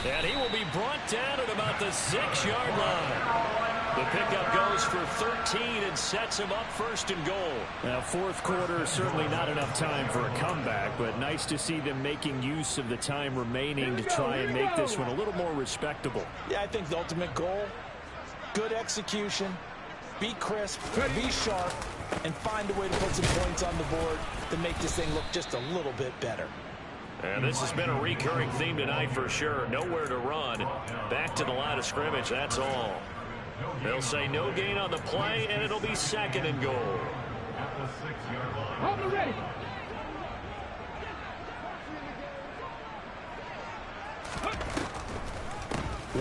And he will be brought down at about the 6-yard line. The pickup goes for 13 and sets him up first and goal. Now, fourth quarter, certainly not enough time for a comeback, but nice to see them making use of the time remaining to try and make this one a little more respectable. Yeah, I think the ultimate goal, good execution, be crisp, be sharp, and find a way to put some points on the board to make this thing look just a little bit better. And this has been a recurring theme tonight for sure. Nowhere to run. Back to the line of scrimmage, that's all. They'll say no gain on the play, and it'll be second and goal. At the 6-yard line. Hold it ready.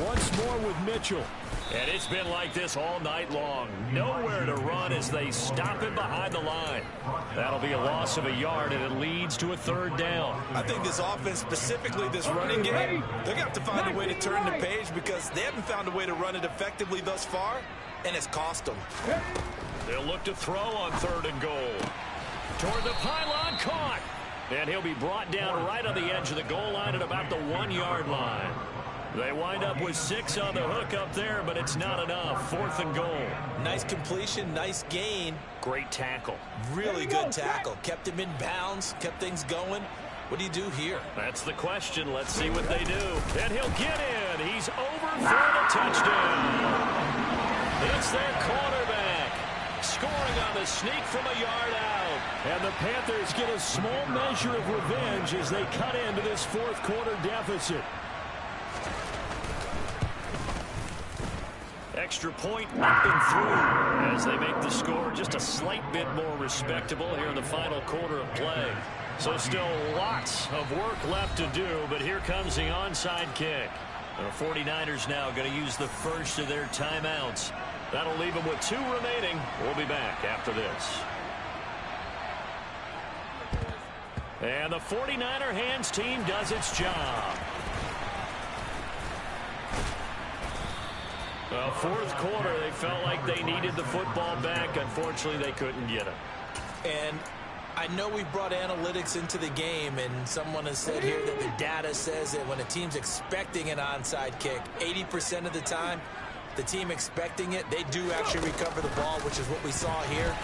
Once more with Mitchell. And it's been like this all night long. Nowhere to run as they stop him behind the line. That'll be a loss of a yard, and it leads to a third down. I think this offense, specifically this running game, they're going to have to find a way to turn the page because they haven't found a way to run it effectively thus far, and it's cost them. They'll look to throw on third and goal. Toward the pylon, caught. And he'll be brought down right on the edge of the goal line at about the 1-yard line. They wind up with 6 on the hook up there, but it's not enough. Fourth and goal. Nice completion, nice gain. Great tackle. Really good tackle. Kept him in bounds, kept things going. What do you do here? That's the question. Let's see what they do. And he'll get in. He's over for the touchdown. It's their quarterback. Scoring on the sneak from a yard out. And the Panthers get a small measure of revenge as they cut into this fourth quarter deficit. Extra point up and through as they make the score just a slight bit more respectable here in the final quarter of play. So still lots of work left to do, but here comes the onside kick. The 49ers now going to use the first of their timeouts. That'll leave them with 2 remaining. We'll be back after this. And the 49er hands team does its job. Fourth quarter, they felt like they needed the football back. Unfortunately, they couldn't get it. And I know we brought analytics into the game, and someone has said here that the data says that when a team's expecting an onside kick, 80% of the time, the team expecting it, they do actually recover the ball, which is what we saw here.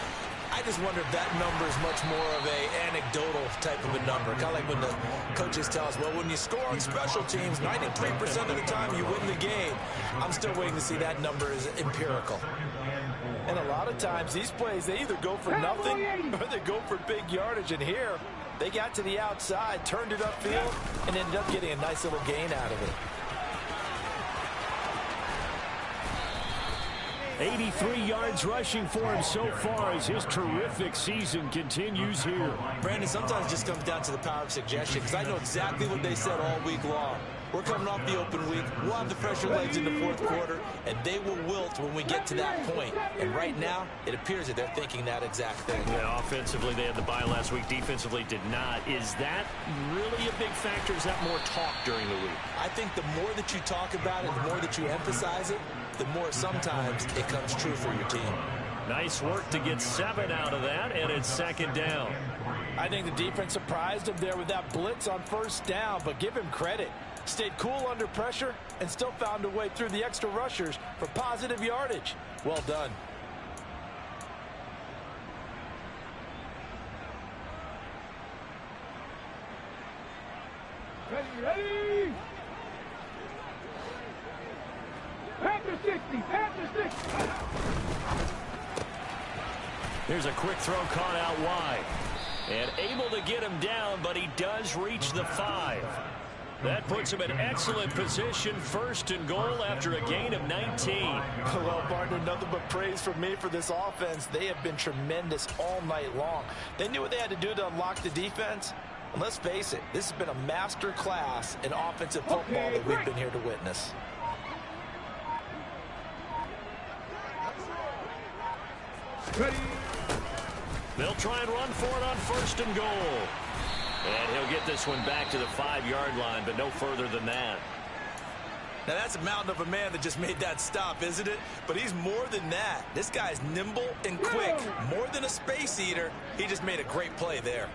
I just wonder if that number is much more of a anecdotal type of a number. Kind of like when the coaches tell us, well, when you score on special teams, 93% of the time you win the game. I'm still waiting to see that number is empirical. And a lot of times these plays, they either go for nothing or they go for big yardage. And here, they got to the outside, turned it upfield, and ended up getting a nice little gain out of it. 83 yards rushing for him so far as his terrific season continues here. Brandon, sometimes it just comes down to the power of suggestion, because I know exactly what they said all week long. We're coming off the open week. We'll have the fresher legs in the fourth quarter, and they will wilt when we get to that point. And right now, it appears that they're thinking that exact thing. Yeah, offensively, they had the bye last week. Defensively, did not. Is that really a big factor? Is that more talk during the week? I think the more that you talk about it, the more that you emphasize it, the more sometimes it comes true for your team. Nice work to get 7 out of that, and it's second down. I think the defense surprised him there with that blitz on first down, but give him credit. Stayed cool under pressure and still found a way through the extra rushers for positive yardage. Well done. Ready! Panther 60! Panther 60! Here's a quick throw caught out wide. And able to get him down, but he does reach the 5. That puts him in excellent position, first and goal after a gain of 19. Well, partner, nothing but praise from me for this offense. They have been tremendous all night long. They knew what they had to do to unlock the defense. And let's face it, this has been a master class in offensive football that we've been here to witness. Ready! They'll try and run for it on first and goal. And he'll get this one back to the 5-yard line, but no further than that. Now, that's a mountain of a man that just made that stop, isn't it? But he's more than that. This guy's nimble and quick. More than a space eater. He just made a great play there.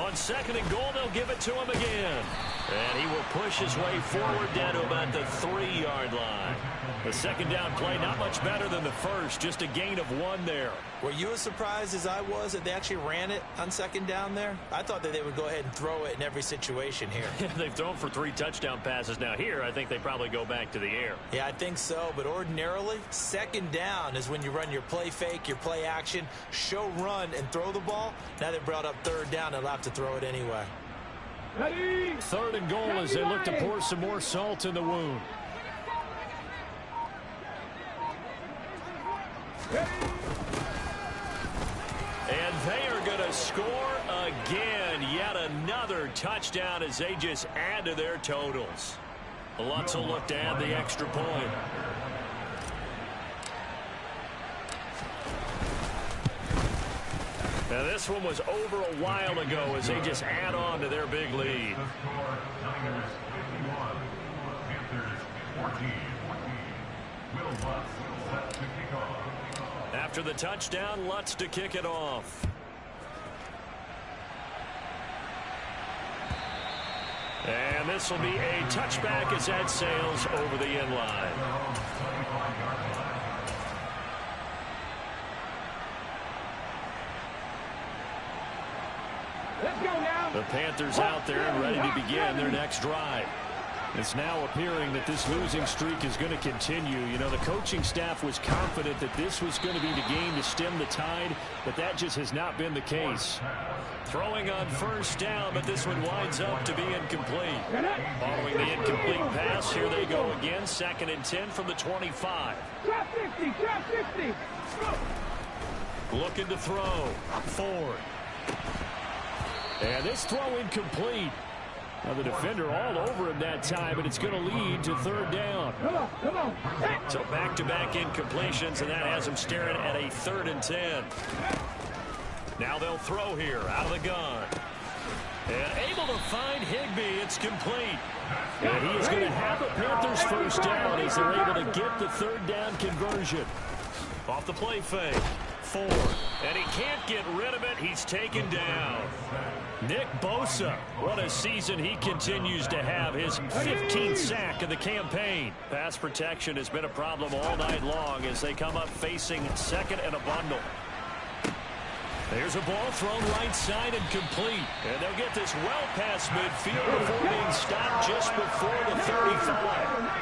On 2nd and goal, they'll give it to him again. And he will push his way forward down to about the 3-yard line. The second down play, not much better than the first, just a gain of 1 there. Were you as surprised as I was that they actually ran it on 2nd down there? I thought that they would go ahead and throw it in every situation here. They've thrown for 3 touchdown passes. Now here, I think they probably go back to the air. Yeah, I think so. But ordinarily, 2nd down is when you run your play fake, your play action, show run, and throw the ball. Now they brought up 3rd down. They'll have to throw it anyway. Ready. 3rd and goal as they look to pour some more salt in the wound. And they are going to score again. Yet another touchdown as they just add to their totals. Lutz will look to add the extra point. Now this one was over a while ago as they just add on to their big lead. The score, Niners 51, Panthers 14. Will Lutz set to kick off. After the touchdown, Lutz to kick it off. And this will be a touchback as that sails over the end line. Let's go now. The Panthers out there and ready to begin their next drive. It's now appearing that this losing streak is going to continue. You know, the coaching staff was confident that this was going to be the game to stem the tide, but that just has not been the case. Throwing on 1st down, but this one winds up to be incomplete. Following the incomplete pass, here they go again. 2nd and 10 from the 25. Drop 60, drop 60. Looking to throw. Ford. And this throw incomplete. Now the defender all over him that time, and it's going to lead to 3rd down. Come on, come on. So back-to-back incompletions, and that has him staring at a 3rd and 10. Now they'll throw here out of the gun. And able to find Higbee. It's complete. And he is going to have the Panthers 1st down as they're able to get the 3rd down conversion. Off the play fake. Ford. And he can't get rid of it. He's taken down. Nick Bosa, what a season he continues to have. His 15th sack of the campaign. Pass protection has been a problem all night long as they come up facing 2nd and a bundle. There's a ball thrown right side and complete. And they'll get this well past midfield before being stopped just before the 35.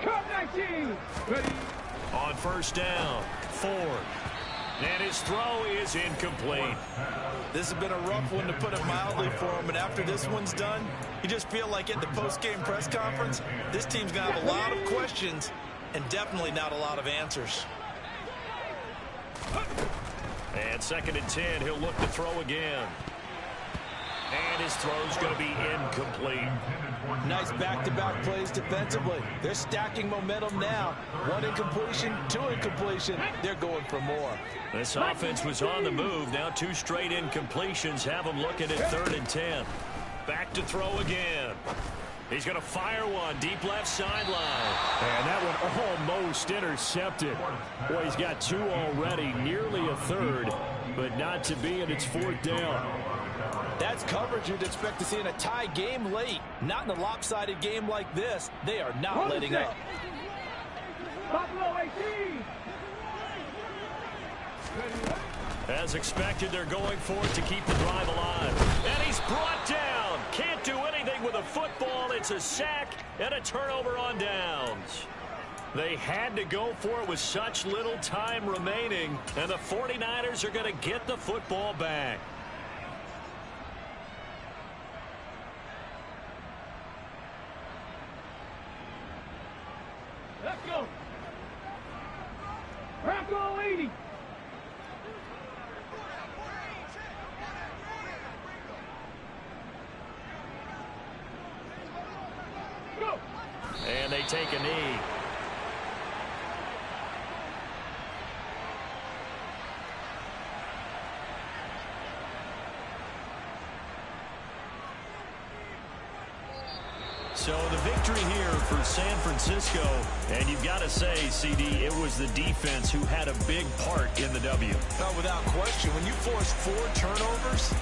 Cut 19. Ready. On 1st down, Ford. And his throw is incomplete. This has been a rough one, to put it mildly, for him. And after this one's done, you just feel like at the post-game press conference, this team's going to have a lot of questions and definitely not a lot of answers. And 2nd and 10, he'll look to throw again. And his throw's going to be incomplete. Nice back-to-back plays defensively. They're stacking momentum now. 1 incompletion, 2 incompletion. They're going for more. This offense was on the move. Now 2 straight incompletions have them looking at 3rd and 10. Back to throw again. He's going to fire one deep left sideline. And that one almost intercepted. Boy, he's got 2 already, nearly a 3rd, but not to be, and it's 4th down. That's coverage you'd expect to see in a tie game late. Not in a lopsided game like this. They are not letting up. Buffalo 18. As expected, they're going for it to keep the drive alive. And he's brought down. Can't do anything with a football. It's a sack and a turnover on downs. They had to go for it with such little time remaining. And the 49ers are going to get the football back. Let's go. Bronco 80. Go. And they take a knee. So the victory here for San Francisco, and you've got to say, CD, it was the defense who had a big part in the W. No, without question. When you force 4 turnovers,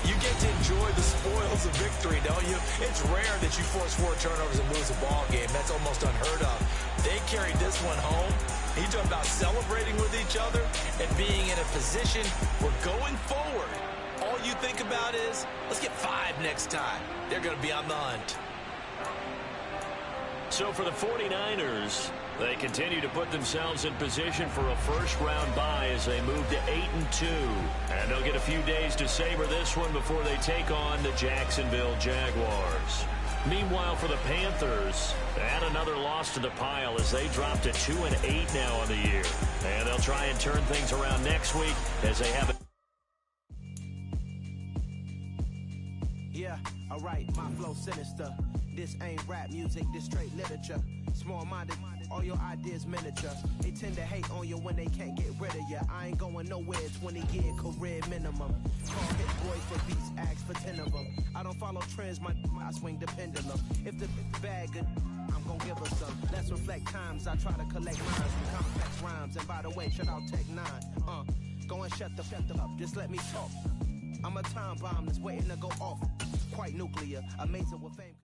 you get to enjoy the spoils of victory, don't you? It's rare that you force 4 turnovers and lose a ball game. That's almost unheard of. They carried this one home. You talk about celebrating with each other and being in a position where going forward, all you think about is, let's get 5 next time. They're going to be on the hunt. So for the 49ers, they continue to put themselves in position for a first-round bye as they move to 8-2. And they'll get a few days to savor this one before they take on the Jacksonville Jaguars. Meanwhile, for the Panthers, add another loss to the pile as they drop to 2-8 now on the year. And they'll try and turn things around next week as they have a... Yeah, alright, my flow sinister. This ain't rap music, this straight literature. Small-minded, all your ideas miniature. They tend to hate on you when they can't get rid of you. I ain't going nowhere, 20-year career minimum. Call hit boys for beats, ask for 10 of them. I don't follow trends, I swing the pendulum. If the bag good, I'm gonna give her some. Let's reflect times, I try to collect lines from complex rhymes. And by the way, shout out Tech 9. Go and shut the up, just let me talk. I'm a time bomb that's waiting to go off. Quite nuclear, amazing with fame.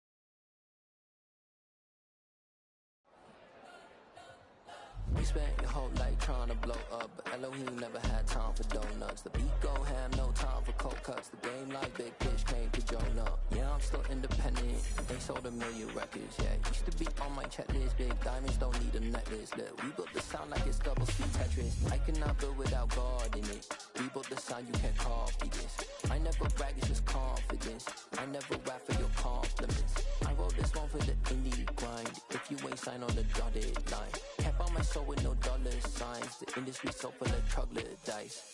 We spent your whole life trying to blow up, but Elohim never had time for donuts. The beat go ham, no time for cold cuts. The game like Big Fish came to join up. Yeah, I'm still independent. They sold 1 million records, yeah. Used to be on my checklist. Big diamonds don't need a necklace. Look, we built the sound like it's double speed Tetris. I cannot build without God in it. We built the sound, you can't copy this. I never brag, it's just confidence. I never rap for your compliments. I wrote this one for the indie grind. If you ain't signed on the dotted line, can't buy my soul with no dollar signs. The industry so full of troglodytes.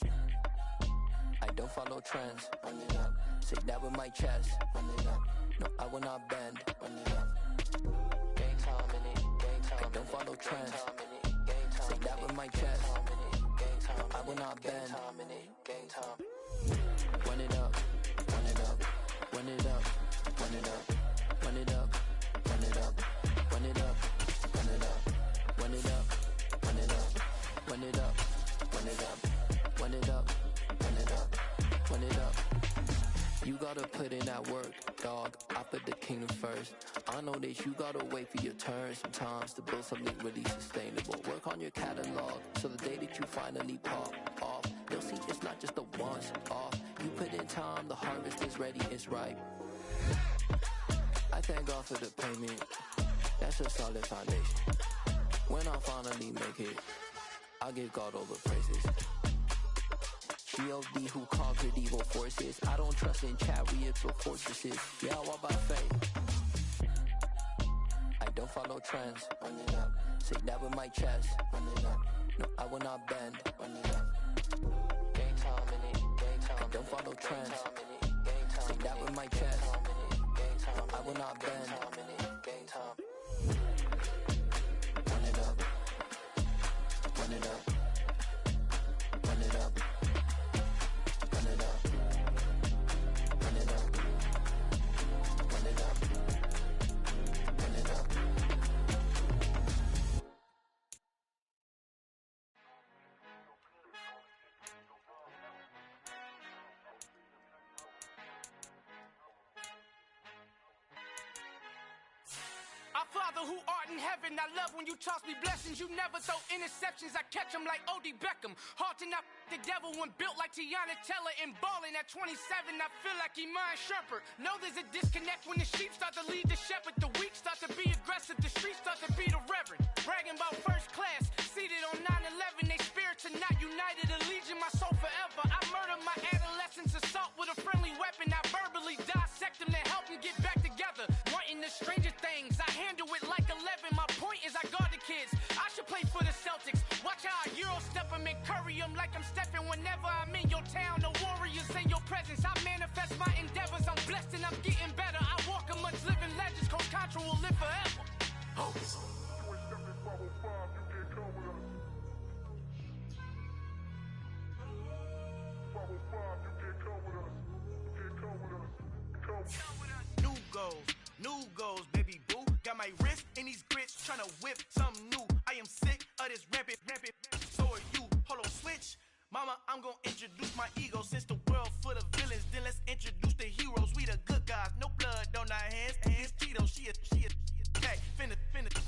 I don't follow trends. Run it up. Say that with my chest. Run it up. No, I will not bend. Run it up. Gang time in it. Gang time. I don't follow trends. Say that with my chest. No, I will not bend. Gang time. Run it up. Run it up. Run it up. Run it up. Run it up. Run it up. Run it up. Run it up. Run it up. Run it up. Run it up. Run it up. Run it up. Run it up. Run it up. You gotta put in that work, dog. I put the kingdom first. I know that you gotta wait for your turn sometimes to build something really sustainable. Work on your catalog, so the day that you finally pop off, you'll see it's not just a once off. You put in time, the harvest is ready, it's ripe. I thank God for the payment. That's a solid foundation. When I finally make it, I'll give God all the praises. G.O.D. who conquered evil forces. I don't trust in chariots or fortresses. Yeah, I walk by faith. I don't follow trends. Run it up. Say that with my chest. Run it up. No, I will not bend. Run it up. Gang time in it. Gang time. I don't follow trends. Say that with my chest. No, I will not bend. Gang time. Run it up. Run it up. Run it up. Run it up. Run it up. Run it up. Run it up. Our Father who art in heaven, I love when you toss me blessings. You never throw interceptions, I catch them like O.D. Beckham. Hard to not the devil when built like Tiana Teller and balling at 27. I feel like Iman Shumpert. Know there's a disconnect when the sheep start to lead the shepherd. The weak start to be aggressive, the streets start to be the reverend. Bragging about first class, seated on 9/11. They spirits are not united, a legion, my soul forever. I murder my adolescence, assault with a friendly weapon. I verbally dissect them to help them get back together. Wanting the stranger things, I handle it like 11. My point is I guard the kids. I should play for the Celtics. Watch how I Euro step them and curry them like I'm stepping. Whenever I'm in your town, the warriors in your presence. I manifest my endeavors. I'm blessed and I'm getting better. I walk amongst living legends. Coach Contra will live forever. Oh. New goals, baby, tryna whip something new. I am sick of this rampant. So are you. Hold on, switch. Mama, I'm gonna introduce my ego. Since the world full of villains, then let's introduce the heroes. We the good guys, no blood on our hands. Hands Tito, she a back. Finna,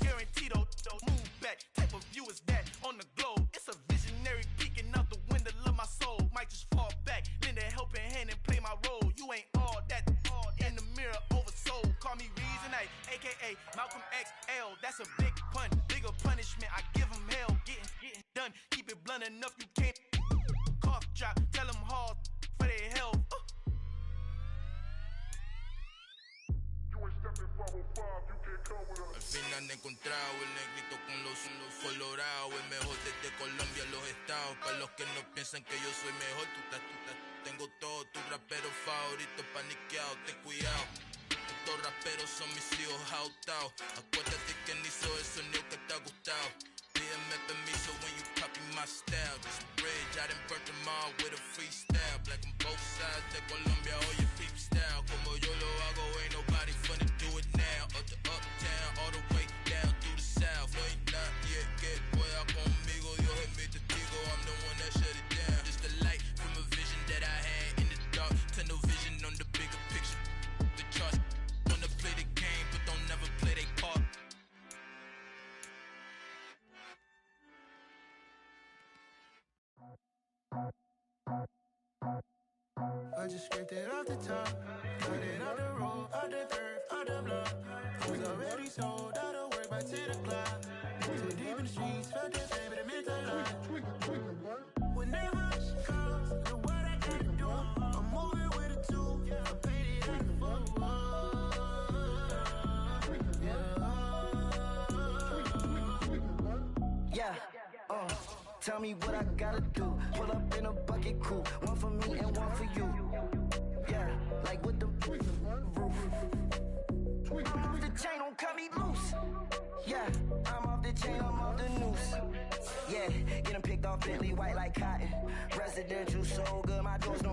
guaranteed move back. Type of view is that on the globe? It's a visionary peeking out the window of my soul. Might just fall back, lend a helping hand and play my role. You ain't all that. In the mirror, oversold. Call me Reason A, aka Malcolm XL. That's a big pun, bigger punishment. I give him hell, getting done. Keep it blunt enough, you can't. Cough drop, tell them hard for their health. Al fin han encontrado el negrito con los colorados, el mejor desde Colombia, los estados. Para los que no piensan que yo soy mejor, tengo todos tus raperos favoritos paniqueados, ten cuidado. Estos raperos son mis hijos jautados. Acuérdate que ni hizo el sonido que te ha gustado. Pídeme permiso when you copy my style. This bridge, I done burnt them all with a freestyle. Black on both sides de Colombia, oye, peep style. Como yo lo hago, ain't nobody finna do it now. Up to uptown, all the way down through the south. No, ain't not yet, que pueda conmigo. Dios es mi testigo, I'm the one that shut it down. Just the light from a vision that I had in the dark. Tunnel vision on the bigger picture. The charts wanna play the game, but don't never play their part. I just scraped it off the top, got it off the road, out the dirt, out the block. I was already sold, out of work by 10 o'clock. Too deep in the streets, felt that pain, but it meant a lot. When that rush comes, look what I gotta do. I'm moving with a tool, I'm painted like a fool. Yeah, tell me what I gotta do. Pull up in a bucket crew, one for me and one for you. Yeah, like with the roof. I'm off the chain, don't cut me loose. Yeah, I'm off the chain, I'm off the noose. Yeah, getting picked off Bentley, white like cotton. Residential so good, my doors don't